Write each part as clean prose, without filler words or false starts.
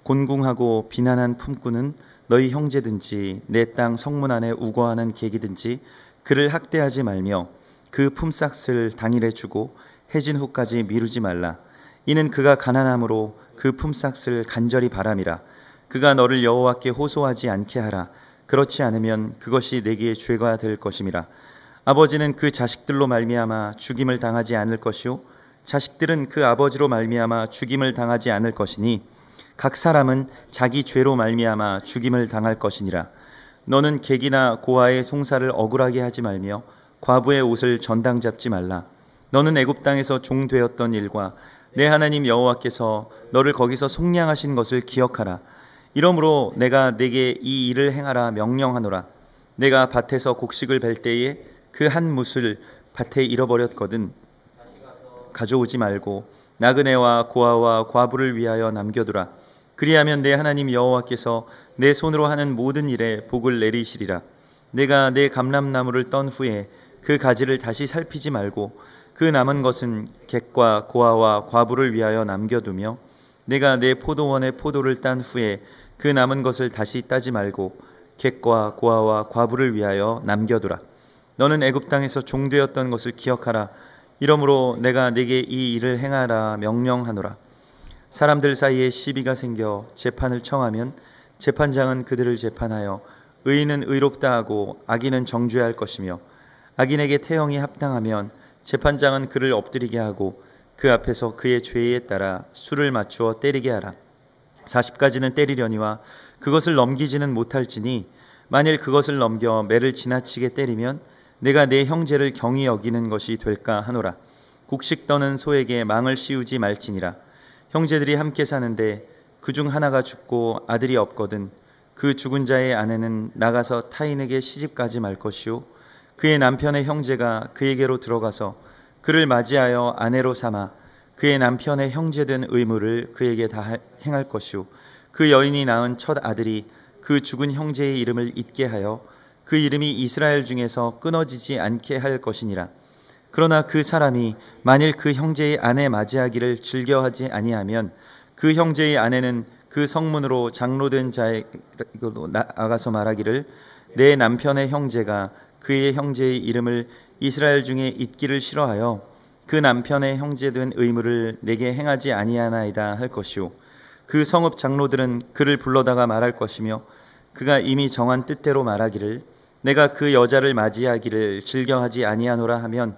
곤궁하고 비난한 품꾼은 너희 형제든지 내 땅 성문 안에 우거하는 객이든지 그를 학대하지 말며 그 품삯을 당일에 주고 해진 후까지 미루지 말라. 이는 그가 가난함으로 그 품삯을 간절히 바람이라. 그가 너를 여호와께 호소하지 않게 하라. 그렇지 않으면 그것이 내게 죄가 될 것임이라. 아버지는 그 자식들로 말미암아 죽임을 당하지 않을 것이요 자식들은 그 아버지로 말미암아 죽임을 당하지 않을 것이니 각 사람은 자기 죄로 말미암아 죽임을 당할 것이니라. 너는 객이나 고아의 송사를 억울하게 하지 말며 과부의 옷을 전당 잡지 말라. 너는 애굽 땅에서 종 되었던 일과 내 하나님 여호와께서 너를 거기서 속량하신 것을 기억하라. 이러므로 내가 네게 이 일을 행하라 명령하노라. 내가 밭에서 곡식을 벨 때에 그 한 뭇을 밭에 잃어버렸거든 가져오지 말고 나그네와 고아와 과부를 위하여 남겨두라. 그리하면 내 하나님 여호와께서 내 손으로 하는 모든 일에 복을 내리시리라. 내가 내 감람나무를 떤 후에 그 가지를 다시 살피지 말고 그 남은 것은 객과 고아와 과부를 위하여 남겨두며 내가 내 포도원의 포도를 딴 후에 그 남은 것을 다시 따지 말고 객과 고아와 과부를 위하여 남겨두라. 너는 애굽 땅에서 종되었던 것을 기억하라. 이러므로 내가 네게 이 일을 행하라 명령하노라. 사람들 사이에 시비가 생겨 재판을 청하면 재판장은 그들을 재판하여 의인은 의롭다 하고 악인은 정죄할 것이며 악인에게 태형이 합당하면 재판장은 그를 엎드리게 하고 그 앞에서 그의 죄에 따라 수를 맞추어 때리게 하라. 40가지는 때리려니와 그것을 넘기지는 못할지니 만일 그것을 넘겨 매를 지나치게 때리면 내가 내 형제를 경히 여기는 것이 될까 하노라. 곡식 떠는 소에게 망을 씌우지 말지니라. 형제들이 함께 사는데 그중 하나가 죽고 아들이 없거든 그 죽은 자의 아내는 나가서 타인에게 시집가지 말 것이요 그의 남편의 형제가 그에게로 들어가서 그를 맞이하여 아내로 삼아 그의 남편의 형제된 의무를 그에게 다 행할 것이요 그 여인이 낳은 첫 아들이 그 죽은 형제의 이름을 잊게 하여 그 이름이 이스라엘 중에서 끊어지지 않게 할 것이니라. 그러나 그 사람이 만일 그 형제의 아내 맞이하기를 즐겨하지 아니하면 그 형제의 아내는 그 성문으로 장로된 자에게로 나가서 말하기를 내 남편의 형제가 그의 형제의 이름을 이스라엘 중에 잊기를 싫어하여 그 남편의 형제된 의무를 내게 행하지 아니하나이다 할 것이요 그 성읍 장로들은 그를 불러다가 말할 것이며 그가 이미 정한 뜻대로 말하기를 내가 그 여자를 맞이하기를 즐겨하지 아니하노라 하면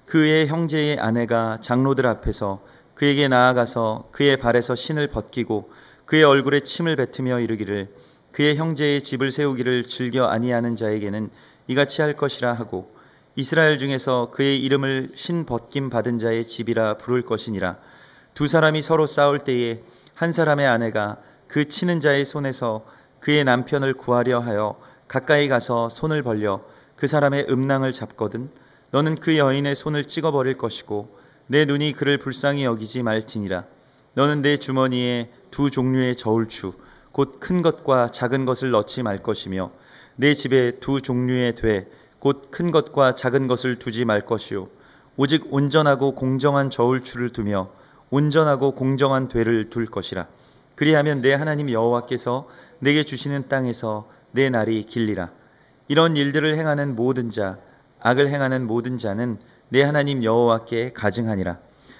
그의 형제의 아내가 장로들 앞에서 그에게 나아가서 그의 발에서 신을 벗기고 그의 얼굴에 침을 뱉으며 이르기를 그의 형제의 집을 세우기를 즐겨 아니하는 자에게는 이같이 할 것이라 하고 이스라엘 중에서 그의 이름을 신 벗김 받은 자의 집이라 부를 것이니라. 두 사람이 서로 싸울 때에 한 사람의 아내가 그 치는 자의 손에서 그의 남편을 구하려 하여 가까이 가서 손을 벌려 그 사람의 음낭을 잡거든 너는 그 여인의 손을 찍어버릴 것이고 내 눈이 그를 불쌍히 여기지 말지니라. 너는 내 주머니에 두 종류의 저울추 곧 큰 것과 작은 것을 넣지 말 것이며 내 집에 두 종류의 돼 곧 큰 것과 작은 것을 두지 말 것이요 오직 온전하고 공정한 저울추를 두며 온전하고 공정한 되를 둘 것이라. 그리하면 내 하나님 여호와께서 내게 주시는 땅에서 내 날이 길리라. 이런 일들을 행하는 모든 자 악을 행하는 모든 자는 내 하나님 여호와께 가증하니라.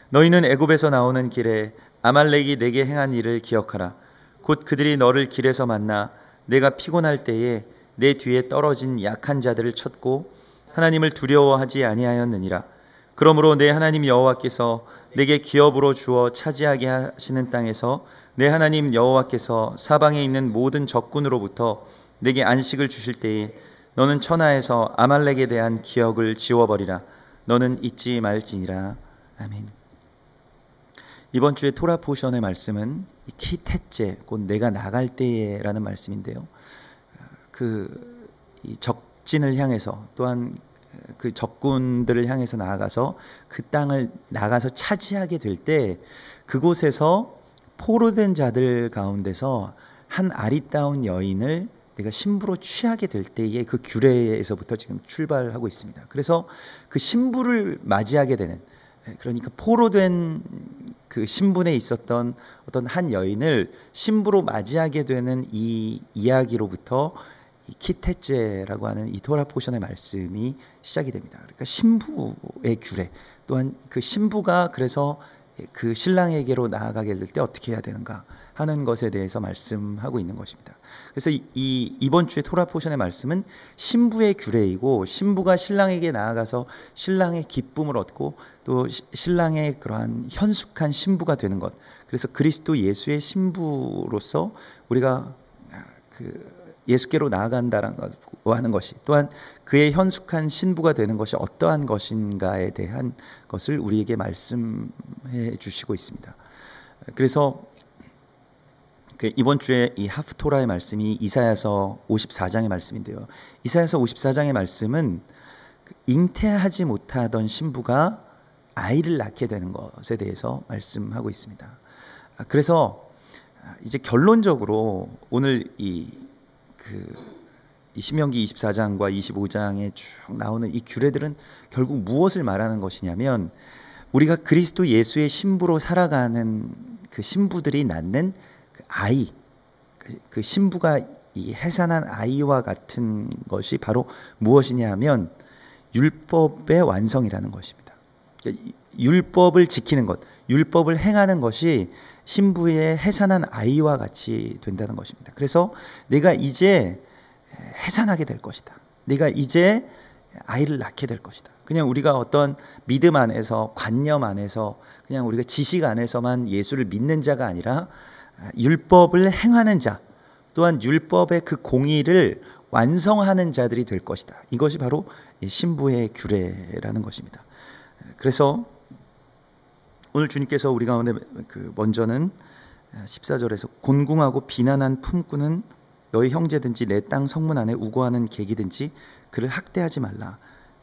너희는 애굽에서 나오는 길에 아말렉이 내게 행한 일을 기억하라. 곧 그들이 너를 길에서 만나 내가 피곤할 때에 내 뒤에 떨어진 약한 자들을 쳤고 하나님을 두려워하지 아니하였느니라. 그러므로 내 하나님 여호와께서 내게 기업으로 주어 차지하게 하시는 땅에서 내 하나님 여호와께서 사방에 있는 모든 적군으로부터 내게 안식을 주실 때에 너는 천하에서 아말렉에 대한 기억을 지워버리라. 너는 잊지 말지니라. 아멘. 이번 주에 토라 포션의 말씀은 키테째 곧 내가 나갈 때에라는 말씀인데요. 이 적진을 향해서 또한 그 적군들을 향해서 나아가서 그 땅을 나가서 차지하게 될 때 그곳에서 포로된 자들 가운데서 한 아리따운 여인을 내가 신부로 취하게 될 때의 그 규례에서부터 지금 출발하고 있습니다. 그래서 그 신부를 맞이하게 되는 그러니까 포로된 그 신분에 있었던 어떤 한 여인을 신부로 맞이하게 되는 이 이야기로부터 이 키테제라고 하는 이 토라 포션의 말씀이 시작이 됩니다. 그러니까 신부의 규례, 또한 그 신부가 그래서 그 신랑에게로 나아가게 될 때 어떻게 해야 되는가 하는 것에 대해서 말씀하고 있는 것입니다. 그래서 이번 주의 토라 포션의 말씀은 신부의 규례이고, 신부가 신랑에게 나아가서 신랑의 기쁨을 얻고 또 신랑의 그러한 현숙한 신부가 되는 것, 그래서 그리스도 예수의 신부로서 우리가 예수께로 나아간다는 하는 것이, 또한 그의 현숙한 신부가 되는 것이 어떠한 것인가에 대한 것을 우리에게 말씀해 주시고 있습니다. 그래서 이번 주에 이 하프토라의 말씀이 이사야서 54장의 말씀인데요, 이사야서 54장의 말씀은 잉태하지 못하던 신부가 아이를 낳게 되는 것에 대해서 말씀하고 있습니다. 그래서 이제 결론적으로 오늘 이 신명기 24장과 25장에 쭉 나오는 이 규례들은 결국 무엇을 말하는 것이냐면, 우리가 그리스도 예수의 신부로 살아가는 그 신부들이 낳는 그 아이, 그 신부가 이 해산한 아이와 같은 것이 바로 무엇이냐 하면 율법의 완성이라는 것입니다. 율법을 지키는 것, 율법을 행하는 것이 신부의 해산한 아이와 같이 된다는 것입니다. 그래서 내가 이제 해산하게 될 것이다, 내가 이제 아이를 낳게 될 것이다. 그냥 우리가 어떤 믿음 안에서, 관념 안에서, 그냥 우리가 지식 안에서만 예수를 믿는 자가 아니라 율법을 행하는 자, 또한 율법의 그 공의를 완성하는 자들이 될 것이다. 이것이 바로 신부의 규례라는 것입니다. 그래서 오늘 주님께서 우리 가운데 먼저는 14절에서 곤궁하고 비난한 품꾼은 너희 형제든지 내 땅 성문 안에 우거하는 객이든지 그를 학대하지 말라.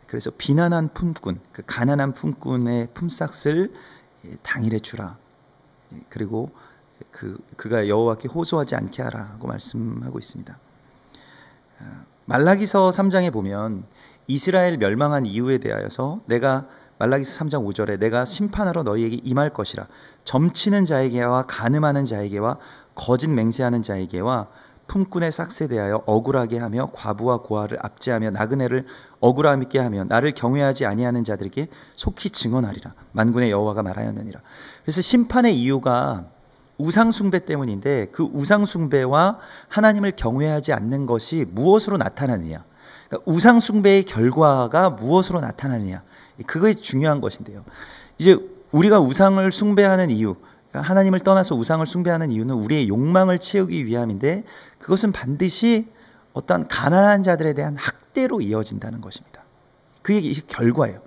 그래서 비난한 품꾼, 그 가난한 품꾼의 품삯을 당일에 주라. 그리고 그가 여호와께 호소하지 않게 하라고 말씀하고 있습니다. 말라기서 3장에 보면 이스라엘 멸망한 이유에 대하여서 말라기서 3장 5절에 내가 심판하러 너희에게 임할 것이라. 점치는 자에게와 간음하는 자에게와 거짓 맹세하는 자에게와 품꾼의 삭스에 대하여 억울하게 하며 과부와 고아를 압제하며 나그네를 억울하게 하며 나를 경외하지 아니하는 자들에게 속히 증언하리라. 만군의 여호와가 말하였느니라. 그래서 심판의 이유가 우상숭배 때문인데, 그 우상숭배와 하나님을 경외하지 않는 것이 무엇으로 나타나느냐, 그러니까 우상숭배의 결과가 무엇으로 나타나느냐, 그것이 중요한 것인데요. 이제 우리가 우상을 숭배하는 이유, 하나님을 떠나서 우상을 숭배하는 이유는 우리의 욕망을 채우기 위함인데, 그것은 반드시 어떤 가난한 자들에 대한 학대로 이어진다는 것입니다. 그게 결과예요.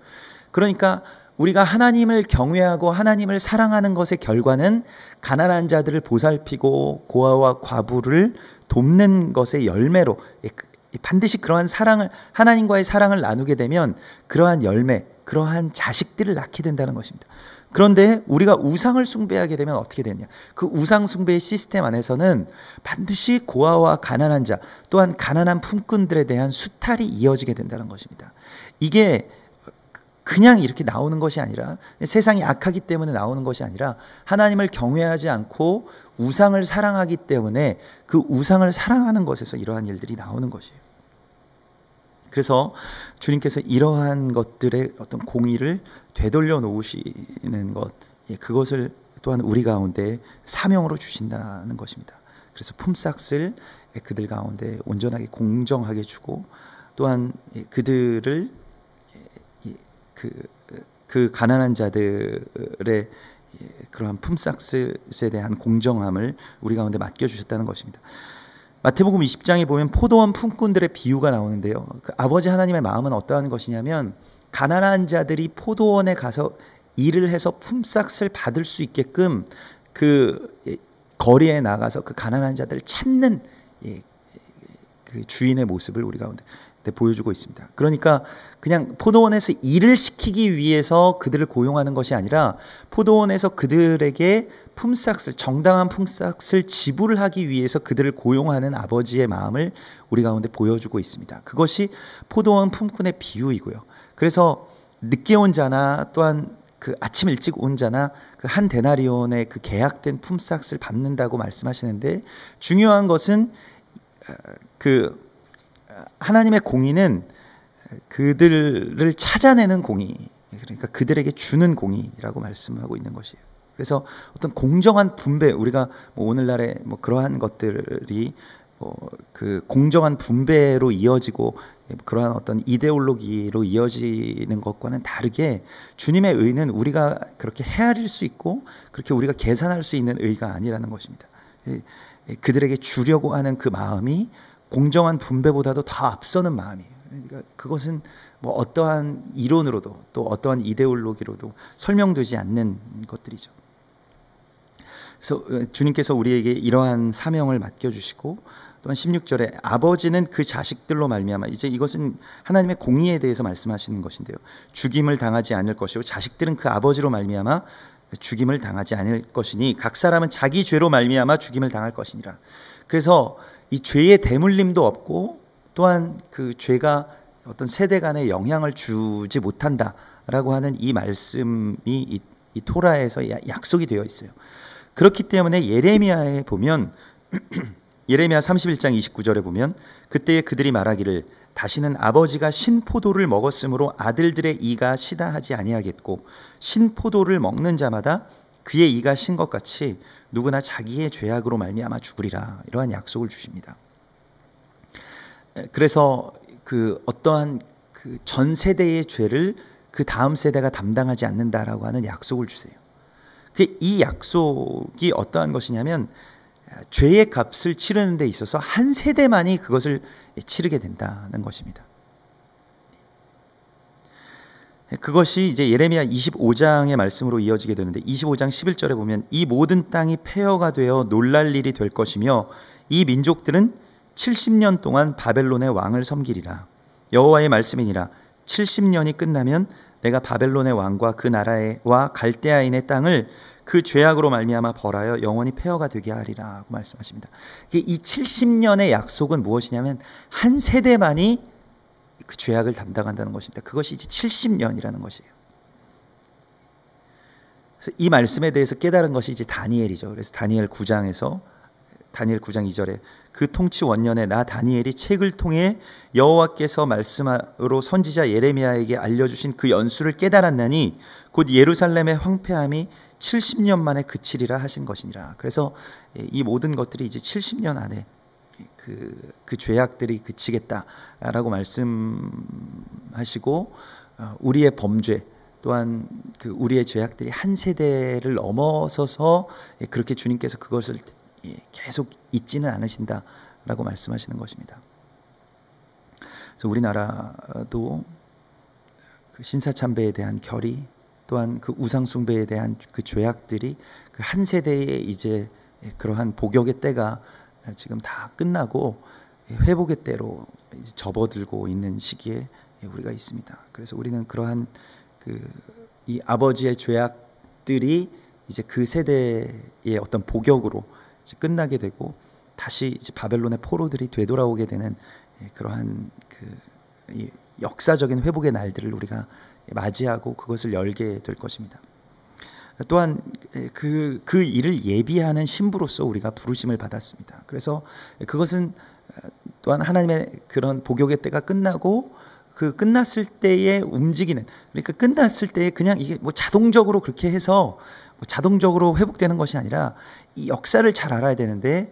그러니까 우리가 하나님을 경외하고 하나님을 사랑하는 것의 결과는 가난한 자들을 보살피고 고아와 과부를 돕는 것의 열매로, 반드시 그러한 사랑을, 하나님과의 사랑을 나누게 되면 그러한 열매, 그러한 자식들을 낳게 된다는 것입니다. 그런데 우리가 우상을 숭배하게 되면 어떻게 되냐, 그 우상 숭배의 시스템 안에서는 반드시 고아와 가난한 자, 또한 가난한 품꾼들에 대한 수탈이 이어지게 된다는 것입니다. 이게 그냥 이렇게 나오는 것이 아니라, 세상이 악하기 때문에 나오는 것이 아니라, 하나님을 경외하지 않고 우상을 사랑하기 때문에 그 우상을 사랑하는 것에서 이러한 일들이 나오는 것이에요. 그래서 주님께서 이러한 것들의 어떤 공의를 되돌려 놓으시는 것, 그것을 또한 우리 가운데 사명으로 주신다는 것입니다. 그래서 품삯을 그들 가운데 온전하게 공정하게 주고, 또한 그들을 그 가난한 자들의 그러한 품삯에 대한 공정함을 우리 가운데 맡겨주셨다는 것입니다. 마태복음 20장에 보면 포도원 품꾼들의 비유가 나오는데요, 그 아버지 하나님의 마음은 어떠한 것이냐면, 가난한 자들이 포도원에 가서 일을 해서 품삯을 받을 수 있게끔 그 거리에 나가서 그 가난한 자들을 찾는 그 주인의 모습을 우리 가운데 보여주고 있습니다. 그러니까 그냥 포도원에서 일을 시키기 위해서 그들을 고용하는 것이 아니라, 포도원에서 그들에게 품삯을, 정당한 품삯을 지불을 하기 위해서 그들을 고용하는 아버지의 마음을 우리 가운데 보여주고 있습니다. 그것이 포도원 품꾼의 비유이고요. 그래서 늦게 온 자나 또한 그 아침 일찍 온 자나 그 한 데나리온의 그 계약된 품삯을 받는다고 말씀하시는데, 중요한 것은 그 하나님의 공의는 그들을 찾아내는 공의, 그러니까 그들에게 주는 공의라고 말씀하고 있는 것이에요. 그래서 어떤 공정한 분배, 우리가 뭐 오늘날에 뭐 그러한 것들이 그 공정한 분배로 이어지고 그러한 어떤 이데올로기로 이어지는 것과는 다르게, 주님의 의는 우리가 그렇게 헤아릴 수 있고 그렇게 우리가 계산할 수 있는 의가 아니라는 것입니다. 그들에게 주려고 하는 그 마음이 공정한 분배보다도 더 앞서는 마음이에요. 그러니까 그것은 뭐 어떠한 이론으로도 또 어떠한 이데올로기로도 설명되지 않는 것들이죠. 그래서 주님께서 우리에게 이러한 사명을 맡겨주시고, 또한 16절에 아버지는 그 자식들로 말미암아, 이제 이것은 하나님의 공의에 대해서 말씀하시는 것인데요, 죽임을 당하지 않을 것이고 자식들은 그 아버지로 말미암아 죽임을 당하지 않을 것이니 각 사람은 자기 죄로 말미암아 죽임을 당할 것이니라. 그래서 이 죄의 대물림도 없고 또한 그 죄가 어떤 세대 간에 영향을 주지 못한다라고 하는 이 말씀이 이 토라에서 약속이 되어 있어요. 그렇기 때문에 예레미야에 보면 예레미야 31장 29절에 보면, 그때에 그들이 말하기를 다시는 아버지가 신포도를 먹었으므로 아들들의 이가 시다 하지 아니하겠고, 신포도를 먹는 자마다 그의 이가 신 것 같이 누구나 자기의 죄악으로 말미암아 죽으리라. 이러한 약속을 주십니다. 그래서 그 어떠한 그 전 세대의 죄를 그 다음 세대가 담당하지 않는다라고 하는 약속을 주세요. 이 약속이 어떠한 것이냐면, 죄의 값을 치르는 데 있어서 한 세대만이 그것을 치르게 된다는 것입니다. 그것이 이제 예레미야 25장의 말씀으로 이어지게 되는데, 25장 11절에 보면 이 모든 땅이 폐허가 되어 놀랄 일이 될 것이며 이 민족들은 70년 동안 바벨론의 왕을 섬기리라. 여호와의 말씀이니라. 70년이 끝나면 내가 바벨론의 왕과 그 나라와 갈대아인의 땅을 그 죄악으로 말미암아 벌하여 영원히 폐허가 되게 하리라고 말씀하십니다. 이 70년의 약속은 무엇이냐면 한 세대만이 그 죄악을 담당한다는 것입니다. 그것이 이제 70년이라는 것이에요. 그래서 이 말씀에 대해서 깨달은 것이 이제 다니엘이죠. 그래서 다니엘 9장 2절에 그 통치 원년에 나 다니엘이 책을 통해 여호와께서 말씀으로 선지자 예레미야에게 알려주신 그 연수를 깨달았나니 곧 예루살렘의 황폐함이 70년 만에 그치리라 하신 것이니라. 그래서 이 모든 것들이 이제 70년 안에 그 죄악들이 그치겠다라고 말씀하시고, 우리의 범죄 또한 그 우리의 죄악들이 한 세대를 넘어서서 그렇게 주님께서 그것을 계속 잊지는 않으신다라고 말씀하시는 것입니다. 그래서 우리나라도 그 신사참배에 대한 결의, 또한 그 우상숭배에 대한 그 죄악들이 그 한 세대에 이제 그러한 복역의 때가 지금 다 끝나고 회복의 때로 이제 접어들고 있는 시기에 우리가 있습니다. 그래서 우리는 그러한 이 아버지의 죄악들이 이제 그 세대의 어떤 복역으로 이제 끝나게 되고 다시 이제 바벨론의 포로들이 되돌아오게 되는 그러한 이 역사적인 회복의 날들을 우리가 맞이하고 그것을 열게 될 것입니다. 또한 그 일을 예비하는 신부로서 우리가 부르심을 받았습니다. 그래서 그것은 또한 하나님의 그런 복역의 때가 끝나고 그 끝났을 때에 움직이는, 그러니까 끝났을 때에 그냥 이게 뭐 자동적으로 그렇게 해서 뭐 자동적으로 회복되는 것이 아니라 이 역사를 잘 알아야 되는데,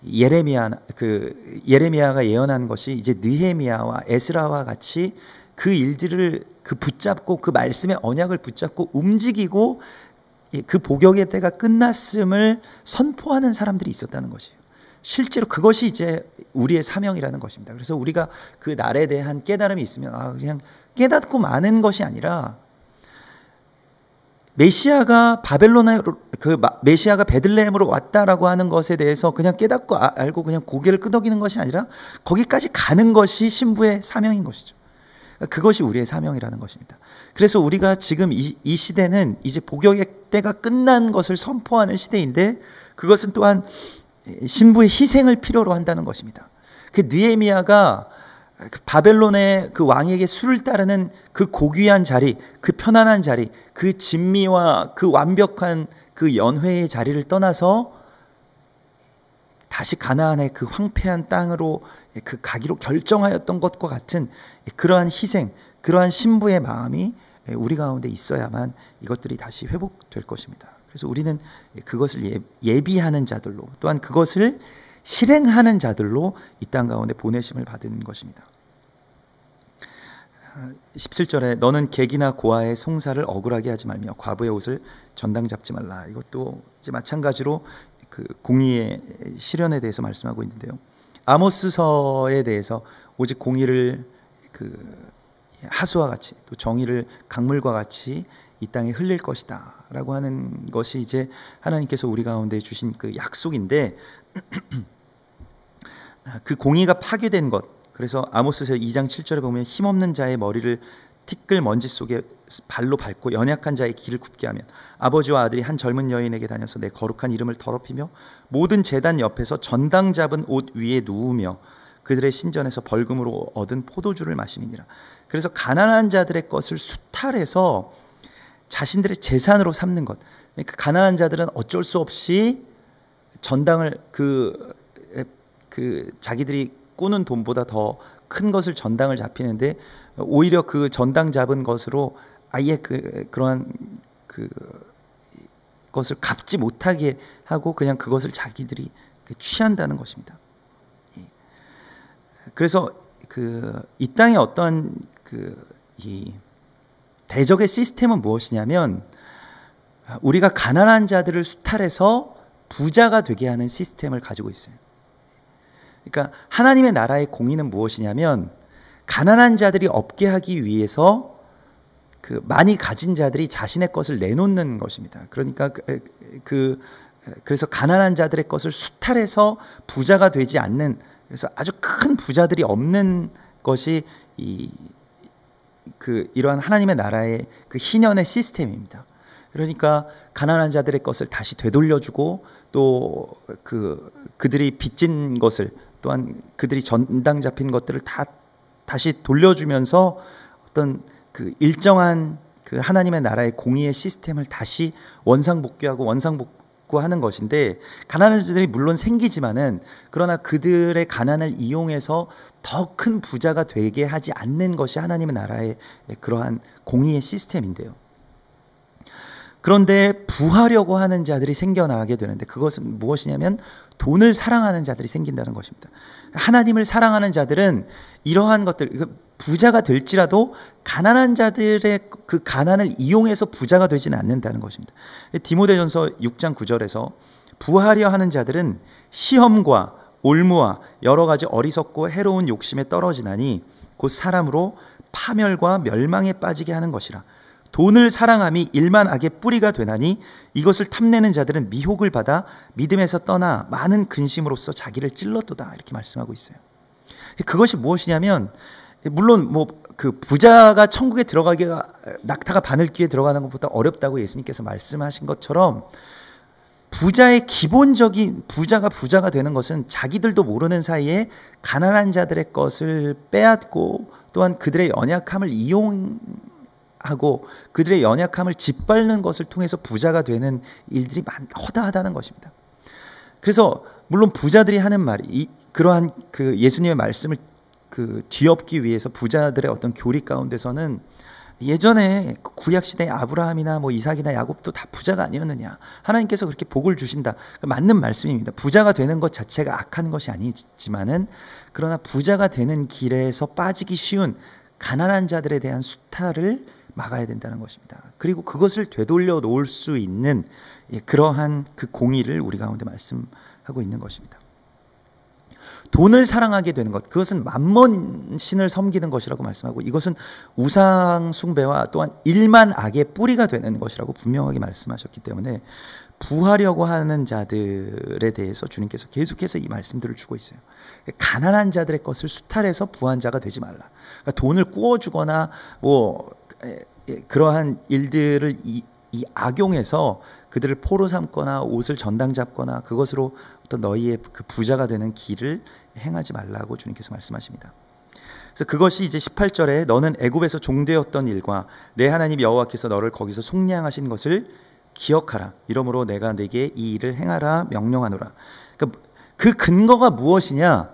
예레미야가 예언한 것이 이제 느헤미야와 에스라와 같이 그 일들을 붙잡고 그 말씀의 언약을 붙잡고 움직이고 그 복역의 때가 끝났음을 선포하는 사람들이 있었다는 것이에요. 실제로 그것이 이제 우리의 사명이라는 것입니다. 그래서 우리가 그 날에 대한 깨달음이 있으면 그냥 깨닫고 마는 것이 아니라, 메시아가 메시아가 베들레헴으로 왔다라고 하는 것에 대해서 그냥 깨닫고 알고 그냥 고개를 끄덕이는 것이 아니라 거기까지 가는 것이 신부의 사명인 것이죠. 그것이 우리의 사명이라는 것입니다. 그래서 우리가 지금 이 시대는 이제 복역의 때가 끝난 것을 선포하는 시대인데, 그것은 또한 신부의 희생을 필요로 한다는 것입니다. 그 느헤미야가 바벨론의 그 왕에게 술을 따르는 그 고귀한 자리, 그 편안한 자리, 그 진미와 그 완벽한 그 연회의 자리를 떠나서 다시 가나안의 그 황폐한 땅으로 그 가기로 결정하였던 것과 같은 그러한 희생, 그러한 신부의 마음이 우리 가운데 있어야만 이것들이 다시 회복될 것입니다. 그래서 우리는 그것을 예비하는 자들로, 또한 그것을 실행하는 자들로 이 땅 가운데 보내심을 받은 것입니다. 17절에 너는 객이나 고아의 송사를 억울하게 하지 말며 과부의 옷을 전당 잡지 말라. 이것도 이제 마찬가지로 그 공의의 실현에 대해서 말씀하고 있는데요. 아모스서에 대해서 오직 공의를 그 하수와 같이, 또 정의를 강물과 같이 이 땅에 흘릴 것이다 라고 하는 것이 이제 하나님께서 우리 가운데 주신 그 약속인데, 그 공의가 파괴된 것, 그래서 아모스서 2장 7절에 보면 힘없는 자의 머리를 티끌 먼지 속에 발로 밟고 연약한 자의 길을 굽게 하면 아버지와 아들이 한 젊은 여인에게 다녀서 내 거룩한 이름을 더럽히며 모든 제단 옆에서 전당 잡은 옷 위에 누우며 그들의 신전에서 벌금으로 얻은 포도주를 마심이니라. 그래서 가난한 자들의 것을 수탈해서 자신들의 재산으로 삼는 것. 그러니까 가난한 자들은 어쩔 수 없이 전당을 그 자기들이 꾸는 돈보다 더 큰 것을 전당을 잡히는데, 오히려 그 전당 잡은 것으로 아예 그러한 그 것을 갚지 못하게 하고 그냥 그것을 자기들이 취한다는 것입니다. 그래서 이 땅의 어떤 이 대적의 시스템은 무엇이냐면, 우리가 가난한 자들을 수탈해서 부자가 되게 하는 시스템을 가지고 있어요. 그러니까 하나님의 나라의 공의는 무엇이냐면, 가난한 자들이 없게 하기 위해서 그 많이 가진 자들이 자신의 것을 내놓는 것입니다. 그러니까 그래서 가난한 자들의 것을 수탈해서 부자가 되지 않는, 그래서 아주 큰 부자들이 없는 것이 이러한 하나님의 나라의 그 희년의 시스템입니다. 그러니까 가난한 자들의 것을 다시 되돌려주고, 또 그들이 빚진 것을, 또한 그들이 전당 잡힌 것들을 다시 돌려주면서 어떤 그 일정한 그 하나님의 나라의 공의의 시스템을 다시 원상복구하는 것인데, 가난한 자들이 물론 생기지만은, 그러나 그들의 가난을 이용해서 더 큰 부자가 되게 하지 않는 것이 하나님의 나라의 그러한 공의의 시스템인데요. 그런데 부하려고 하는 자들이 생겨나게 되는데, 그것은 무엇이냐면 돈을 사랑하는 자들이 생긴다는 것입니다. 하나님을 사랑하는 자들은 이러한 것들, 부자가 될지라도 가난한 자들의 그 가난을 이용해서 부자가 되지는 않는다는 것입니다. 디모데전서 6장 9절에서 부하려 하는 자들은 시험과 올무와 여러 가지 어리석고 해로운 욕심에 떨어지나니 곧 사람으로 파멸과 멸망에 빠지게 하는 것이라. 돈을 사랑함이 일만 악의 뿌리가 되나니 이것을 탐내는 자들은 미혹을 받아 믿음에서 떠나 많은 근심으로써 자기를 찔렀도다. 이렇게 말씀하고 있어요. 그것이 무엇이냐면, 물론 그 부자가 천국에 들어가기가 낙타가 바늘귀에 들어가는 것보다 어렵다고 예수님께서 말씀하신 것처럼, 부자의 기본적인 부자가 되는 것은 자기들도 모르는 사이에 가난한 자들의 것을 빼앗고, 또한 그들의 연약함을 이용하고 그들의 연약함을 짓밟는 것을 통해서 부자가 되는 일들이 허다하다는 것입니다. 그래서 물론 부자들이 하는 말이, 그러한 그 예수님의 말씀을 뒤엎기 위해서 부자들의 어떤 교리 가운데서는, 예전에 구약 시대의 아브라함이나 이삭이나 야곱도 다 부자가 아니었느냐, 하나님께서 그렇게 복을 주신다, 맞는 말씀입니다. 부자가 되는 것 자체가 악한 것이 아니지만은, 그러나 부자가 되는 길에서 빠지기 쉬운 가난한 자들에 대한 수탈을 막아야 된다는 것입니다. 그리고 그것을 되돌려 놓을 수 있는 그러한 그 공의를 우리 가운데 말씀하고 있는 것입니다. 돈을 사랑하게 되는 것, 그것은 맘몬 신을 섬기는 것이라고 말씀하고, 이것은 우상 숭배와 또한 일만 악의 뿌리가 되는 것이라고 분명하게 말씀하셨기 때문에, 부하려고 하는 자들에 대해서 주님께서 계속해서 이 말씀들을 주고 있어요. 가난한 자들의 것을 수탈해서 부한 자가 되지 말라. 그러니까 돈을 꾸어주거나 그러한 일들을 이 악용해서 그들을 포로 삼거나 옷을 전당 잡거나 그것으로 어떤 너희의 그 부자가 되는 길을 행하지 말라고 주님께서 말씀하십니다. 그래서 그것이 이제 18절에 너는 애굽에서 종되었던 일과 내 하나님 여호와께서 너를 거기서 속량하신 것을 기억하라. 이러므로 내가 네게 이 일을 행하라 명령하노라. 그러니까 그 근거가 무엇이냐?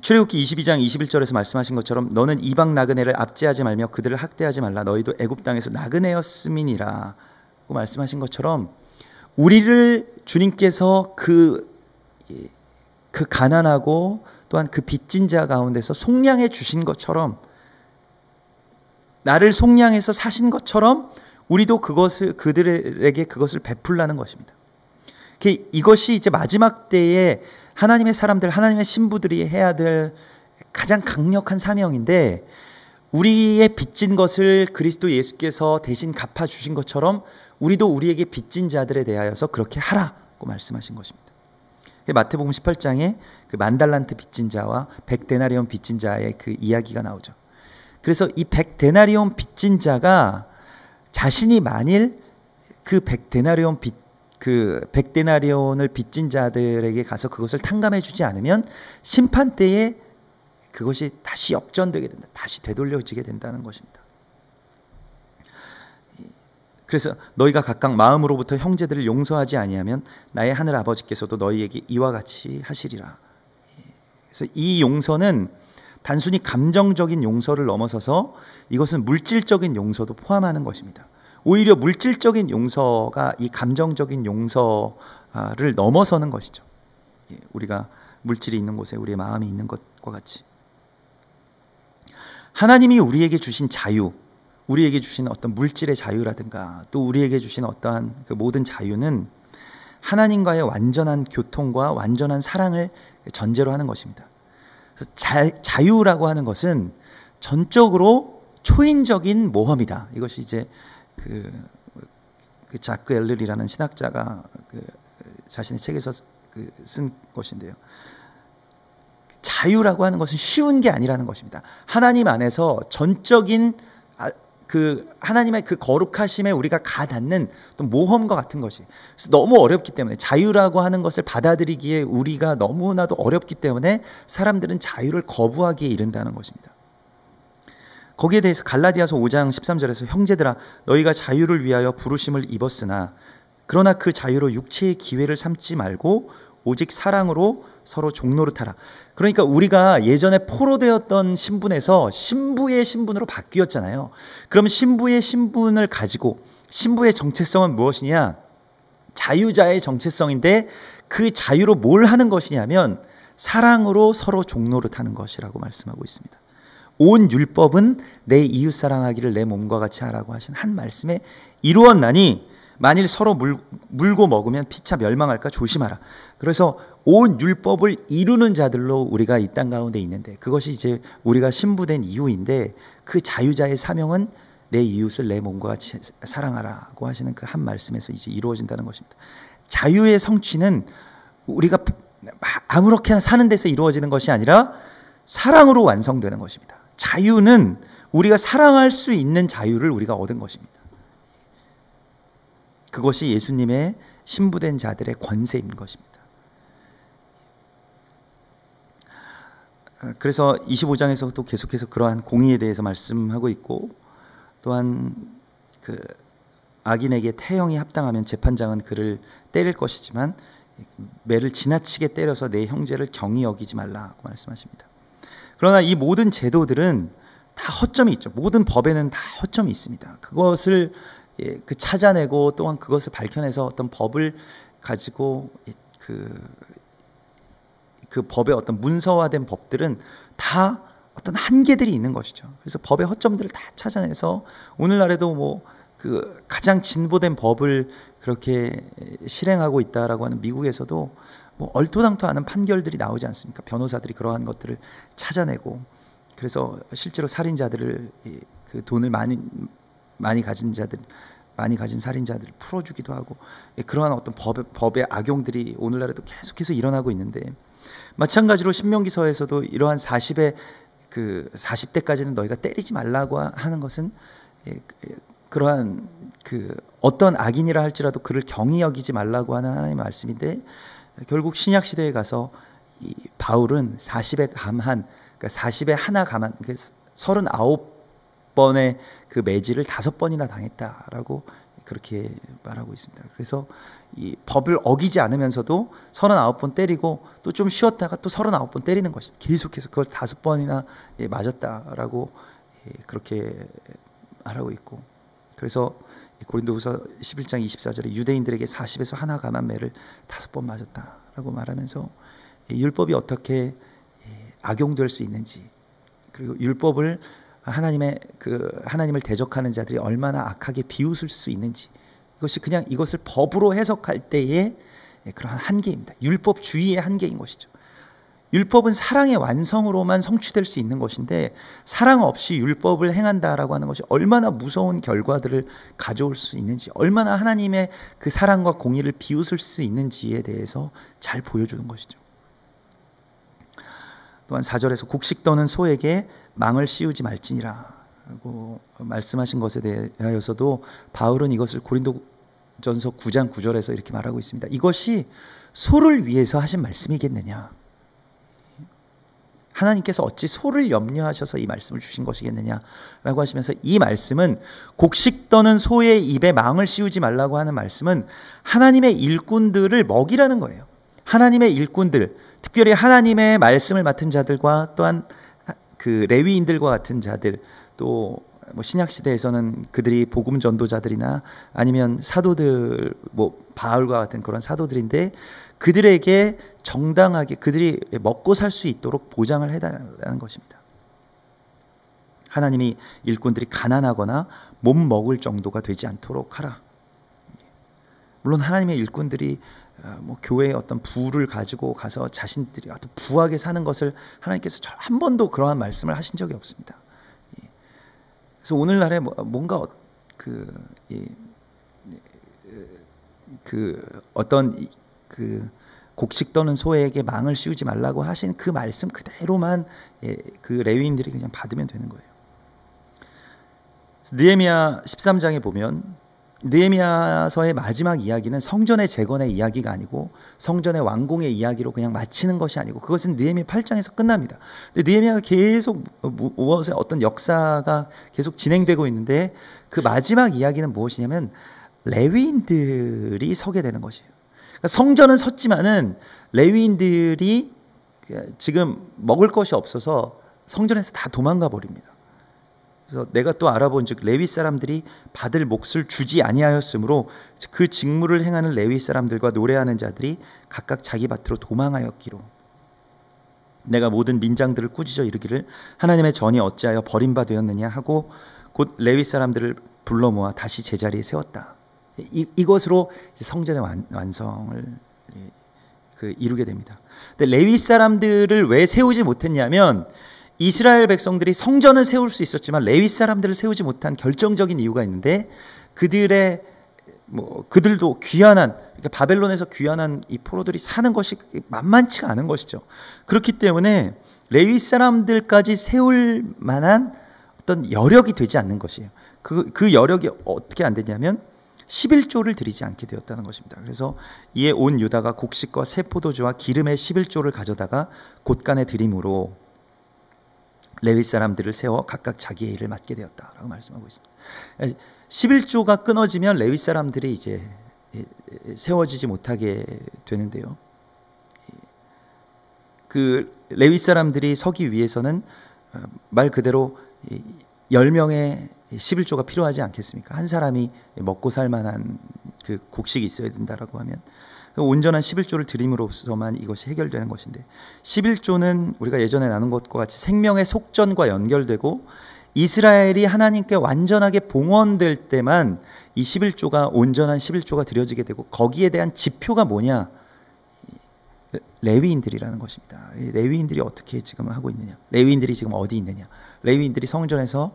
출애굽기 22장 21절에서 말씀하신 것처럼 너는 이방 나그네를 압제하지 말며 그들을 학대하지 말라. 너희도 애굽 땅에서 나그네였음이니라. 고 말씀하신 것처럼 우리를 주님께서 그 가난하고 또한 그 빚진 자 가운데서 속량해 주신 것처럼, 나를 속량해서 사신 것처럼 우리도 그들에게 그것을 베풀라는 것입니다. 이것이 이제 마지막 때에 하나님의 사람들, 하나님의 신부들이 해야 될 가장 강력한 사명인데, 우리의 빚진 것을 그리스도 예수께서 대신 갚아주신 것처럼 우리도 우리에게 빚진 자들에 대하여서 그렇게 하라고 말씀하신 것입니다. 마태복음 18장에 그 만달란트 빚진 자와 100데나리온 빚진 자의 그 이야기가 나오죠. 그래서 이 100데나리온 빚진 자가 자신이 만일 그 100데나리온을 빚진 자들에게 가서 그것을 탕감해 주지 않으면 심판 때에 그것이 다시 역전되게 된다. 다시 되돌려지게 된다는 것입니다. 그래서 너희가 각각 마음으로부터 형제들을 용서하지 아니하면 나의 하늘 아버지께서도 너희에게 이와 같이 하시리라. 그래서 이 용서는 단순히 감정적인 용서를 넘어서서 이것은 물질적인 용서도 포함하는 것입니다. 오히려 물질적인 용서가 이 감정적인 용서를 넘어서는 것이죠. 우리가 물질이 있는 곳에 우리의 마음이 있는 것과 같이 하나님이 우리에게 주신 자유, 우리에게 주신 어떤 물질의 자유라든가 또 우리에게 주신 어떠한 그 모든 자유는 하나님과의 완전한 교통과 완전한 사랑을 전제로 하는 것입니다. 자유라고 하는 것은 전적으로 초인적인 모험이다. 이것이 이제 그 자크 엘르리라는 신학자가 자신의 책에서 쓴 것인데요. 자유라고 하는 것은 쉬운 게 아니라는 것입니다. 하나님 안에서 전적인 하나님의 그 거룩하심에 우리가 가닿는 어떤 모험과 같은 것이, 그래서 너무 어렵기 때문에, 자유라고 하는 것을 받아들이기에 우리가 너무나도 어렵기 때문에 사람들은 자유를 거부하기에 이른다는 것입니다. 거기에 대해서 갈라디아서 5장 13절에서 형제들아 너희가 자유를 위하여 부르심을 입었으나 그러나 그 자유로 육체의 기회를 삼지 말고 오직 사랑으로 서로 종노릇하라. 그러니까 우리가 예전에 포로되었던 신분에서 신부의 신분으로 바뀌었잖아요. 그러면 신부의 신분을 가지고, 신부의 정체성은 무엇이냐? 자유자의 정체성인데 그 자유로 뭘 하는 것이냐면 사랑으로 서로 종노릇하는 것이라고 말씀하고 있습니다. 온 율법은 내 이웃 사랑하기를 내 몸과 같이 하라고 하신 한 말씀에 이루었나니 만일 서로 물고 먹으면 피차 멸망할까 조심하라. 그래서 온 율법을 이루는 자들로 우리가 이 땅 가운데 있는데, 그것이 이제 우리가 신부된 이유인데, 그 자유자의 사명은 내 이웃을 내 몸과 같이 사랑하라고 하시는 그 한 말씀에서 이제 이루어진다는 것입니다. 자유의 성취는 우리가 아무렇게나 사는 데서 이루어지는 것이 아니라 사랑으로 완성되는 것입니다. 자유는 우리가 사랑할 수 있는 자유를 우리가 얻은 것입니다. 그것이 예수님의 신부된 자들의 권세인 것입니다. 그래서 25장에서도 계속해서 그러한 공의에 대해서 말씀하고 있고, 또한 그 악인에게 태형이 합당하면 재판장은 그를 때릴 것이지만 매를 지나치게 때려서 내 형제를 경히 여기지 말라고 말씀하십니다. 그러나 이 모든 제도들은 다 허점이 있죠. 모든 법에는 다 허점이 있습니다. 그것을 찾아내고 또한 그것을 밝혀내서 어떤 법을 가지고 그 법의 어떤 문서화된 법들은 다 어떤 한계들이 있는 것이죠. 그래서 법의 허점들을 다 찾아내서 오늘날에도 뭐 그 가장 진보된 법을 그렇게 실행하고 있다라고 하는 미국에서도 뭐 얼토당토 않은 판결들이 나오지 않습니까? 변호사들이 그러한 것들을 찾아내고, 그래서 실제로 살인자들을 그 돈을 많이 가진 살인자들을 풀어주기도 하고, 그러한 어떤 법의 악용들이 오늘날에도 계속해서 일어나고 있는데, 마찬가지로 신명기서에서도 이러한 40대까지는 너희가 때리지 말라고 하는 것은 그러한 그 어떤 악인이라 할지라도 그를 경히 여기지 말라고 하는 하나님의 말씀인데, 결국 신약 시대에 가서 이 바울은 40에 감한 그러니까 40에 하나 감한 39번의 그 매질을 5번이나 당했다라고 그렇게 말하고 있습니다. 그래서 이 법을 어기지 않으면서도 39번 때리고 또 좀 쉬었다가 또 39번 때리는 것이 계속해서 그걸 5번이나 맞았다라고 그렇게 말하고 있고, 그래서 고린도후서 11장 24절에 유대인들에게 40에서 하나 감한 매를 5번 맞았다라고 말하면서 율법이 어떻게 악용될 수 있는지, 그리고 율법을 하나님을 대적하는 자들이 얼마나 악하게 비웃을 수 있는지, 이것을 법으로 해석할 때의 그러한 한계입니다. 율법주의의 한계인 것이죠. 율법은 사랑의 완성으로만 성취될 수 있는 것인데, 사랑 없이 율법을 행한다라고 하는 것이 얼마나 무서운 결과들을 가져올 수 있는지, 얼마나 하나님의 그 사랑과 공의를 비웃을 수 있는지에 대해서 잘 보여주는 것이죠. 또한 4절에서 곡식 떠는 소에게 망을 씌우지 말지니라 라고 말씀하신 것에 대하여서도 바울은 이것을 고린도전서 9장 9절에서 이렇게 말하고 있습니다. 이것이 소를 위해서 하신 말씀이겠느냐, 하나님께서 어찌 소를 염려하셔서 이 말씀을 주신 것이겠느냐라고 하시면서, 이 말씀은 곡식 떠는 소의 입에 망을 씌우지 말라고 하는 말씀은 하나님의 일꾼들을 먹이라는 거예요. 하나님의 일꾼들, 특별히 하나님의 말씀을 맡은 자들과 또한 그 레위인들과 같은 자들, 또 신약 시대에서는 그들이 복음 전도자들이나 아니면 사도들, 바울과 같은 그런 사도들인데, 그들에게 정당하게 그들이 먹고 살 수 있도록 보장을 해달라는 것입니다. 하나님이 일꾼들이 가난하거나 못 먹을 정도가 되지 않도록 하라. 물론 하나님의 일꾼들이 교회의 어떤 부를 가지고 가서 자신들이 어떤 부하게 사는 것을 하나님께서 한 번도 그러한 말씀을 하신 적이 없습니다. 그래서 오늘날에 뭔가 어떤 곡식 떠는 소에게 망을 씌우지 말라고 하신 그 말씀 그대로만 그 레위인들이 그냥 받으면 되는 거예요. 느헤미야 13장에 보면, 느헤미야서의 마지막 이야기는 성전의 재건의 이야기가 아니고 성전의 완공의 이야기로 그냥 마치는 것이 아니고, 그것은 느헤미야 8장에서 끝납니다. 근데 느헤미야가 계속 무엇의 어떤 역사가 계속 진행되고 있는데, 그 마지막 이야기는 무엇이냐면 레위인들이 서게 되는 것이에요. 그러니까 성전은 섰지만은 레위인들이 지금 먹을 것이 없어서 성전에서 다 도망가 버립니다. 그래서 내가 또 알아본즉 레위 사람들이 받을 몫을 주지 아니하였으므로 그 직무를 행하는 레위 사람들과 노래하는 자들이 각각 자기 밭으로 도망하였기로, 내가 모든 민장들을 꾸짖어 이르기를 하나님의 전이 어찌하여 버림바 되었느냐 하고 곧 레위 사람들을 불러 모아 다시 제자리에 세웠다. 이것으로 성전의 완성을 이루게 됩니다. 근데 레위 사람들을 왜 세우지 못했냐면, 이스라엘 백성들이 성전은 세울 수 있었지만 레위 사람들을 세우지 못한 결정적인 이유가 있는데, 그들도 귀환한, 그러니까 바벨론에서 귀환한 이 포로들이 사는 것이 만만치가 않은 것이죠. 그렇기 때문에 레위 사람들까지 세울 만한 어떤 여력이 되지 않는 것이에요. 그 여력이 어떻게 안 되냐면 11조를 드리지 않게 되었다는 것입니다. 그래서 이에 온 유다가 곡식과 새 포도주와 기름의 11조를 가져다가 곳간에 드림으로 레위 사람들을 세워 각각 자기의 일을 맡게 되었다라고 말씀하고 있습니다. 11조가 끊어지면 레위 사람들이 이제 세워지지 못하게 되는데요. 그 레위 사람들이 서기 위해서는 말 그대로 10명의 11조가 필요하지 않겠습니까? 한 사람이 먹고 살 만한 그 곡식이 있어야 된다라고 하면 온전한 11조를 드림으로써만 이것이 해결되는 것인데, 11조는 우리가 예전에 나눈 것과 같이 생명의 속전과 연결되고 이스라엘이 하나님께 완전하게 봉헌될 때만 이 11조가 온전한 11조가 드려지게 되고, 거기에 대한 지표가 뭐냐? 레위인들이라는 것입니다. 레위인들이 어떻게 지금 하고 있느냐? 레위인들이 지금 어디 있느냐? 레위인들이 성전에서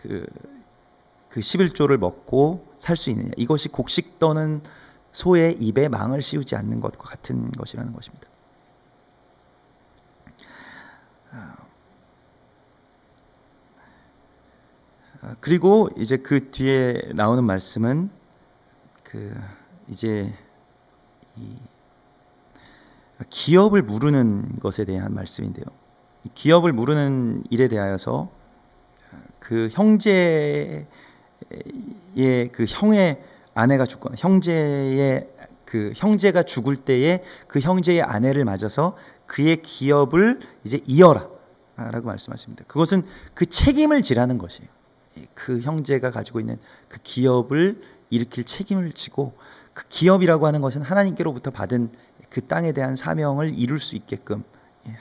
그 11조를 먹고 살 수 있느냐? 이것이 곡식 떠는 소의 입에 망을 씌우지 않는 것과 같은 것이라는 것입니다. 그리고 이제 그 뒤에 나오는 말씀은 이제 이 기업을 무르는 것에 대한 말씀인데요. 기업을 무르는 일에 대하여서 그 형제의 그 형의 아내가 죽거나 형제가 죽을 때에 그 형제의 아내를 맞아서 그의 기업을 이제 이어라라고 말씀하십니다. 그것은 그 책임을 지라는 것이에요. 그 형제가 가지고 있는 그 기업을 일으킬 책임을 지고, 그 기업이라고 하는 것은 하나님께로부터 받은 그 땅에 대한 사명을 이룰 수 있게끔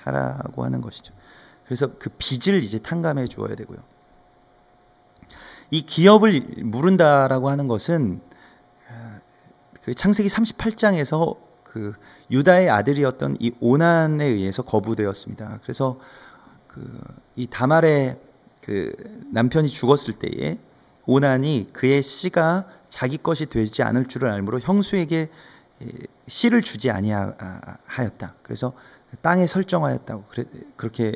하라고 하는 것이죠. 그래서 그 빚을 이제 탕감해 주어야 되고요. 이 기업을 무른다라고 하는 것은 그 창세기 38장에서 그 유다의 아들이었던 이 오난에 의해서 거부되었습니다. 그래서 이 다말의 그 남편이 죽었을 때에 오난이 그의 씨가 자기 것이 되지 않을 줄을 알므로 형수에게 씨를 주지 아니하였다. 그래서 땅에 설정하였다고 그렇게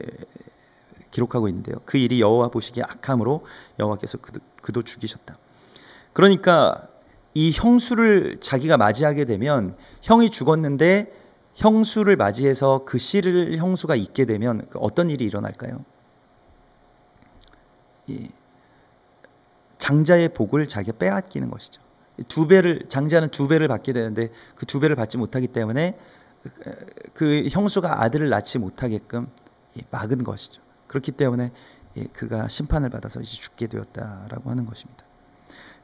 기록하고 있는데요. 그 일이 여호와 보시기에 악함으로 여호와께서 그도 죽이셨다. 그러니까 이 형수를 자기가 맞이하게 되면, 형이 죽었는데 형수를 맞이해서 그 씨를 형수가 잇게 되면 어떤 일이 일어날까요? 장자의 복을 자기가 빼앗기는 것이죠. 장자는 2배를 받게 되는데 그 2배를 받지 못하기 때문에 그 형수가 아들을 낳지 못하게끔 막은 것이죠. 그렇기 때문에 그가 심판을 받아서 이제 죽게 되었다라고 하는 것입니다.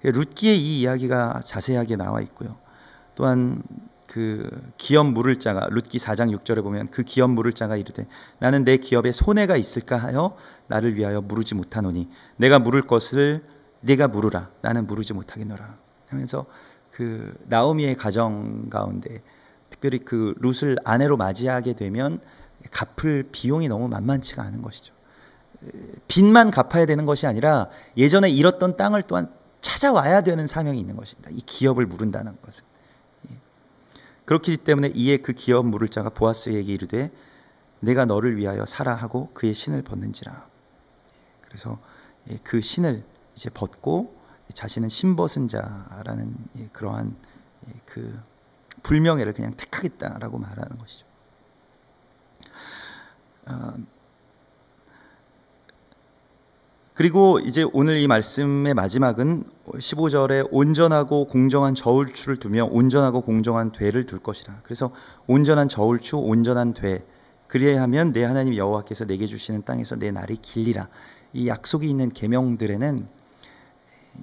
룻기의 이 이야기가 자세하게 나와 있고요. 또한 그 기업 물을 자가 룻기 4장 6절에 보면 그 기업 물을 자가 이르되 나는 내 기업에 손해가 있을까 하여 나를 위하여 물으지 못하노니 내가 물을 것을 네가 물으라 나는 물으지 못하겠노라 하면서 그 나오미의 가정 가운데 특별히 그 룻을 아내로 맞이하게 되면 갚을 비용이 너무 만만치가 않은 것이죠. 빚만 갚아야 되는 것이 아니라 예전에 잃었던 땅을 또한 찾아와야 되는 사명이 있는 것입니다. 이 기업을 무른다는 것은. 그렇기 때문에 이에 그 기업 물을 자가 보아스에게 이르되 내가 너를 위하여 사라 하고 그의 신을 벗는지라. 그래서 그 신을 이제 벗고 자신은 신벗은 자라는 그러한 그 불명예를 그냥 택하겠다라고 말하는 것이죠. 그리고 이제 오늘 이 말씀의 마지막은 15절에 온전하고 공정한 저울추를 두며 온전하고 공정한 되를 둘 것이라. 그래서 온전한 저울추, 온전한 되, 그리하여 하면 내 하나님 여호와께서 내게 주시는 땅에서 내 날이 길리라. 이 약속이 있는 계명들에는,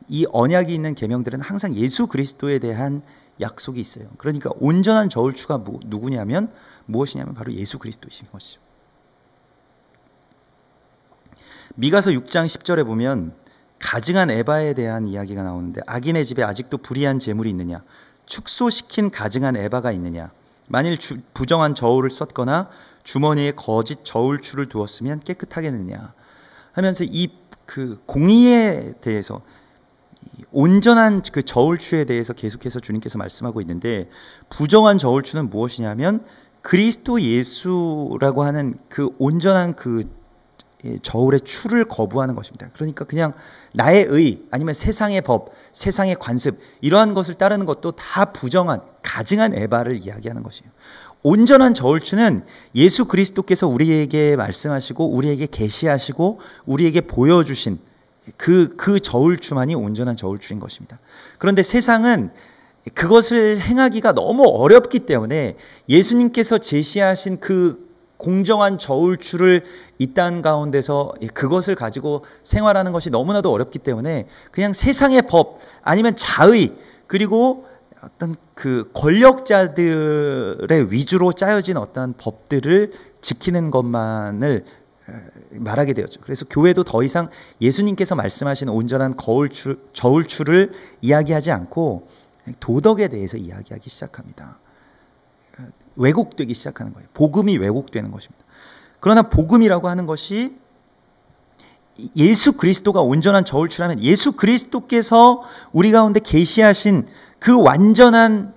이 언약이 있는 계명들은 항상 예수 그리스도에 대한 약속이 있어요. 그러니까 온전한 저울추가 누구냐면 무엇이냐면 바로 예수 그리스도이신 것이죠. 미가서 6장 10절에 보면 가증한 에바에 대한 이야기가 나오는데 악인의 집에 아직도 불의한 재물이 있느냐, 축소시킨 가증한 에바가 있느냐, 만일 부정한 저울을 썼거나 주머니에 거짓 저울추를 두었으면 깨끗하겠느냐 하면서 이 그 공의에 대해서, 온전한 그 저울추에 대해서 계속해서 주님께서 말씀하고 있는데, 부정한 저울추는 무엇이냐면 그리스도 예수라고 하는 그 온전한 그 저울의 추를 거부하는 것입니다. 그러니까 그냥 나의 의 아니면 세상의 법, 세상의 관습, 이러한 것을 따르는 것도 다 부정한 가증한 에바를 이야기하는 것이에요. 온전한 저울추는 예수 그리스도께서 우리에게 말씀하시고 우리에게 계시하시고 우리에게 보여주신 그 저울추만이 온전한 저울추인 것입니다. 그런데 세상은 그것을 행하기가 너무 어렵기 때문에 예수님께서 제시하신 그 공정한 저울추를 이 땅 가운데서 그것을 가지고 생활하는 것이 너무나도 어렵기 때문에 그냥 세상의 법 아니면 자의, 그리고 어떤 그 권력자들의 위주로 짜여진 어떤 법들을 지키는 것만을 말하게 되었죠. 그래서 교회도 더 이상 예수님께서 말씀하신 온전한 저울추를 이야기하지 않고 도덕에 대해서 이야기하기 시작합니다. 왜곡되기 시작하는 거예요. 복음이 왜곡되는 것입니다. 그러나 복음이라고 하는 것이 예수 그리스도가 온전한 저울추라면 예수 그리스도께서 우리 가운데 계시하신 그 완전한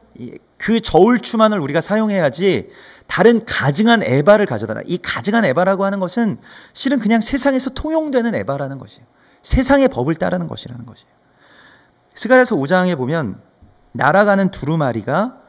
그 저울추만을 우리가 사용해야지 다른 가증한 에바를 가져다가, 이 가증한 에바라고 하는 것은 실은 그냥 세상에서 통용되는 에바라는 것이에요. 세상의 법을 따르는 것이라는 것이에요. 스가랴서 5장에 보면 날아가는 두루마리는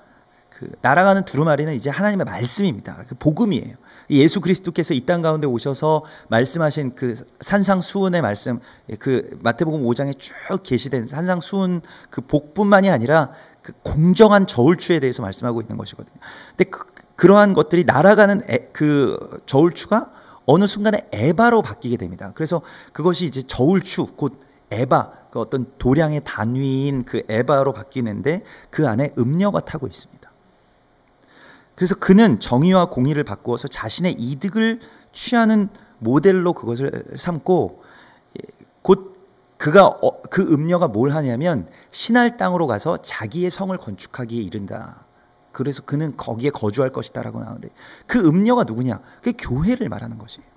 이제 하나님의 말씀입니다. 그 복음이에요. 예수 그리스도께서 이 땅 가운데 오셔서 말씀하신 그 산상수훈의 말씀, 그 마태복음 5장에 쭉 계시된 산상수훈 그 복뿐만이 아니라 그 공정한 저울추에 대해서 말씀하고 있는 것이거든요. 근데 그러한 것들이 날아가는 그 저울추가 어느 순간에 에바로 바뀌게 됩니다. 그래서 그것이 이제 저울추, 곧 에바, 그 어떤 도량의 단위인 그 에바로 바뀌는데 그 안에 음녀가 타고 있습니다. 그래서 그는 정의와 공의를 바꾸어서 자신의 이득을 취하는 모델로 그것을 삼고, 곧 그가 그 음녀가 뭘 하냐면 신할 땅으로 가서 자기의 성을 건축하기에 이른다. 그래서 그는 거기에 거주할 것이다라고 나오는데, 그 음녀가 누구냐? 그게 교회를 말하는 것이에요.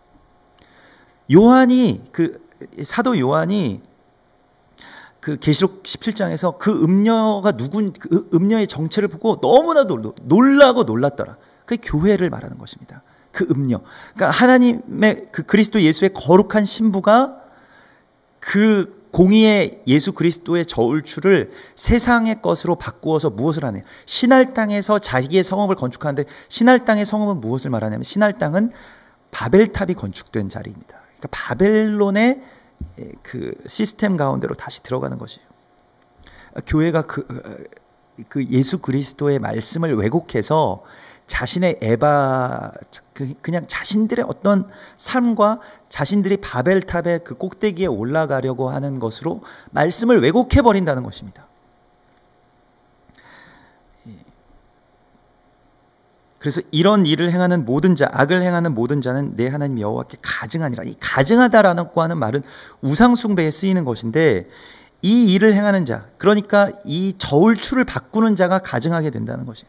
요한이, 그 사도 요한이 그 계시록 17장에서 그 음녀가 그 음녀의 정체를 보고 너무나도 놀라고 놀랐더라. 그게 교회를 말하는 것입니다. 그 음녀. 그러니까 하나님의 그 그리스도 예수의 거룩한 신부가 그 공의의 예수 그리스도의 저울추를 세상의 것으로 바꾸어서 무엇을 하냐? 신할 땅에서 자기의 성읍을 건축하는데, 신할 땅의 성읍은 무엇을 말하냐면, 신할 땅은 바벨탑이 건축된 자리입니다. 그러니까 바벨론의 그 시스템 가운데로 다시 들어가는 것이에요. 교회가 그 예수 그리스도의 말씀을 왜곡해서 자신의 그냥 자신들의 어떤 삶과 자신들이 바벨탑의 그 꼭대기에 올라가려고 하는 것으로 말씀을 왜곡해 버린다는 것입니다. 그래서 이런 일을 행하는 모든 자, 악을 행하는 모든 자는 내 하나님 여호와께 가증하니라. 이 가증하다라고 하는 말은 우상 숭배에 쓰이는 것인데, 이 일을 행하는 자, 그러니까 이 저울추를 바꾸는 자가 가증하게 된다는 것이에요.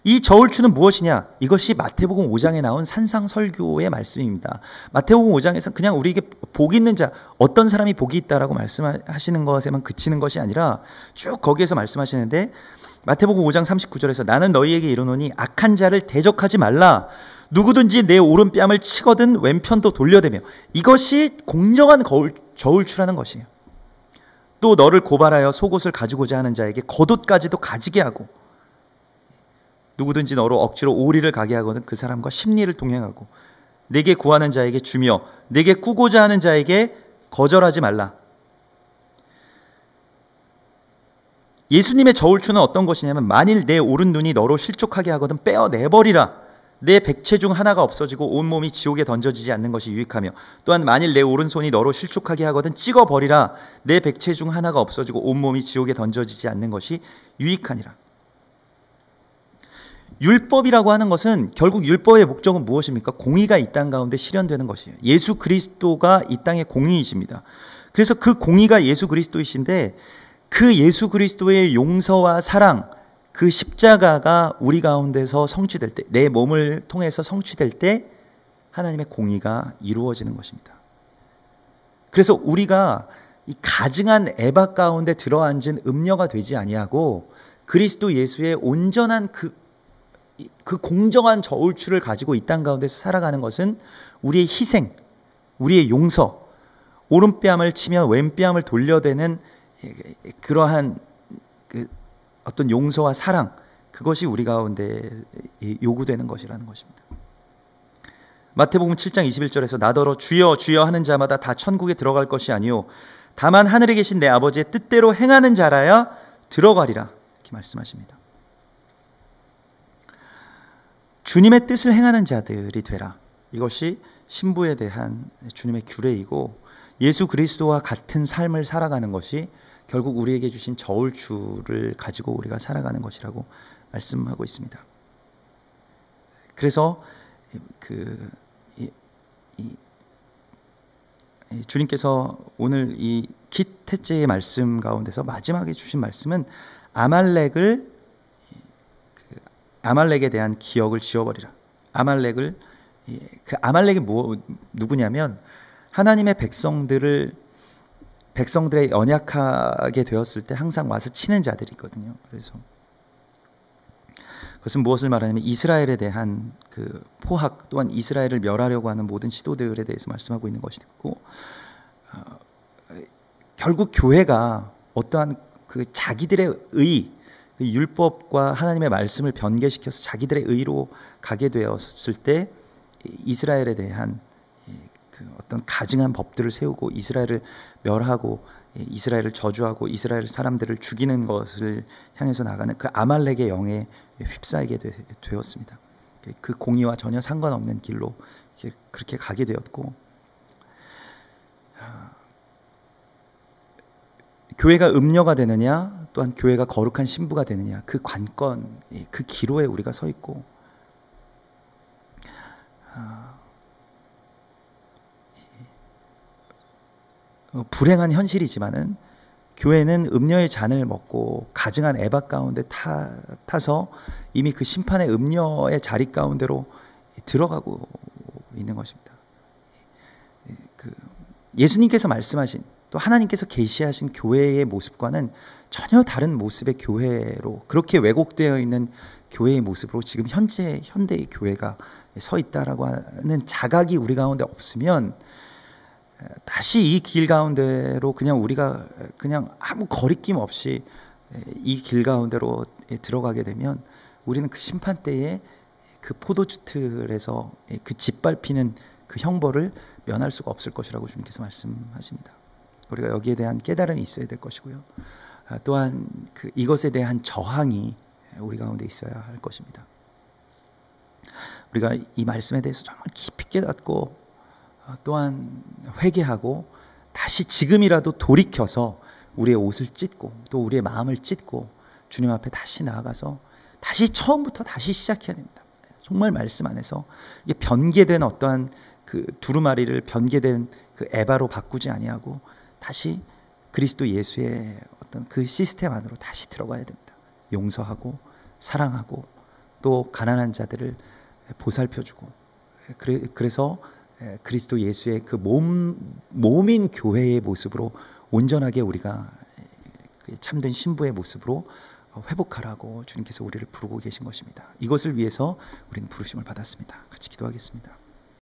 이 저울추는 무엇이냐? 이것이 마태복음 5장에 나온 산상설교의 말씀입니다. 마태복음 5장에서 그냥 우리에게 복이 있는 자, 어떤 사람이 복이 있다라고 말씀하시는 것에만 그치는 것이 아니라 쭉 거기에서 말씀하시는데, 마태복음 5장 39절에서 나는 너희에게 이르노니 악한 자를 대적하지 말라. 누구든지 내 오른뺨을 치거든 왼편도 돌려대며. 이것이 공정한 저울추라는 것이에요. 또 너를 고발하여 속옷을 가지고자 하는 자에게 겉옷까지도 가지게 하고, 누구든지 너로 억지로 오리를 가게 하거든 그 사람과 심리를 동행하고, 내게 구하는 자에게 주며 내게 꾸고자 하는 자에게 거절하지 말라. 예수님의 저울추는 어떤 것이냐면, 만일 내 오른눈이 너로 실족하게 하거든 빼어내버리라. 내 백체 중 하나가 없어지고 온몸이 지옥에 던져지지 않는 것이 유익하며, 또한 만일 내 오른손이 너로 실족하게 하거든 찍어버리라. 내 백체 중 하나가 없어지고 온몸이 지옥에 던져지지 않는 것이 유익하니라. 율법이라고 하는 것은 결국 율법의 목적은 무엇입니까? 공의가 이 땅 가운데 실현되는 것이에요. 예수 그리스도가 이 땅의 공의이십니다. 그래서 그 공의가 예수 그리스도이신데, 그 예수 그리스도의 용서와 사랑, 그 십자가가 우리 가운데서 성취될 때, 내 몸을 통해서 성취될 때 하나님의 공의가 이루어지는 것입니다. 그래서 우리가 이 가증한 에바 가운데 들어앉은 음녀가 되지 아니하고, 그리스도 예수의 온전한 그 공정한 저울추를 가지고 이 땅 가운데서 살아가는 것은 우리의 희생, 우리의 용서, 오른뺨을 치면 왼뺨을 돌려대는 그러한 그 어떤 용서와 사랑, 그것이 우리 가운데 요구되는 것이라는 것입니다. 마태복음 7장 21절에서 나더러 주여 주여 하는 자마다 다 천국에 들어갈 것이 아니요 다만 하늘에 계신 내 아버지의 뜻대로 행하는 자라야 들어가리라, 이렇게 말씀하십니다. 주님의 뜻을 행하는 자들이 되라. 이것이 신부에 대한 주님의 규례이고, 예수 그리스도와 같은 삶을 살아가는 것이 결국 우리에게 주신 저울추를 가지고 우리가 살아가는 것이라고 말씀하고 있습니다. 그래서 주님께서 오늘 이 기태째의 말씀 가운데서 마지막에 주신 말씀은 아말렉에 대한 기억을 지워버리라. 아말렉이 누구냐면 하나님의 백성들의 연약하게 되었을 때 항상 와서 치는 자들이거든요. 그래서 그것은 무엇을 말하냐면 이스라엘에 대한 그 포악, 또한 이스라엘을 멸하려고 하는 모든 시도들에 대해서 말씀하고 있는 것이고, 결국 교회가 어떠한 그 자기들의 의, 그 율법과 하나님의 말씀을 변개시켜서 자기들의 의로 가게 되었을 때 이스라엘에 대한 그 어떤 가증한 법들을 세우고 이스라엘을 멸하고 이스라엘을 저주하고 이스라엘 사람들을 죽이는 것을 향해서 나가는 그 아말렉의 영에 휩싸이게 되었습니다. 그 공의와 전혀 상관없는 길로 그렇게 가게 되었고, 교회가 음녀가 되느냐 또한 교회가 거룩한 신부가 되느냐, 그 관건, 그 기로에 우리가 서 있고, 불행한 현실이지만은 교회는 음녀의 잔을 먹고 가증한 애박 가운데 타서 이미 그 심판의 음녀의 자리 가운데로 들어가고 있는 것입니다. 예수님께서 말씀하신, 또 하나님께서 계시하신 교회의 모습과는 전혀 다른 모습의 교회로, 그렇게 왜곡되어 있는 교회의 모습으로 지금 현대의 교회가 서 있다라고 하는 자각이 우리 가운데 없으면, 다시 이 길 가운데로 그냥 우리가 그냥 아무 거리낌 없이 이 길 가운데로 들어가게 되면 우리는 그 심판 때에 그 포도주 틀에서 그 짓밟히는 그 형벌을 면할 수가 없을 것이라고 주님께서 말씀하십니다. 우리가 여기에 대한 깨달음이 있어야 될 것이고요. 또한 이것에 대한 저항이 우리 가운데 있어야 할 것입니다. 우리가 이 말씀에 대해서 정말 깊이 깨닫고 또한 회개하고 다시 지금이라도 돌이켜서 우리의 옷을 찢고 또 우리의 마음을 찢고 주님 앞에 다시 나아가서 다시 처음부터 다시 시작해야 됩니다. 정말 말씀 안에서 이게 변개된 어떠한 그 두루마리를 변개된 그 에바로 바꾸지 아니하고 다시 그리스도 예수의 어떤 그 시스템 안으로 다시 들어가야 됩니다. 용서하고 사랑하고 또 가난한 자들을 보살펴주고, 그래서 그리스도 예수의 그 몸인 교회의 모습으로 온전하게 우리가 참된 신부의 모습으로 회복하라고 주님께서 우리를 부르고 계신 것입니다. 이것을 위해서 우리는 부르심을 받았습니다. 같이 기도하겠습니다.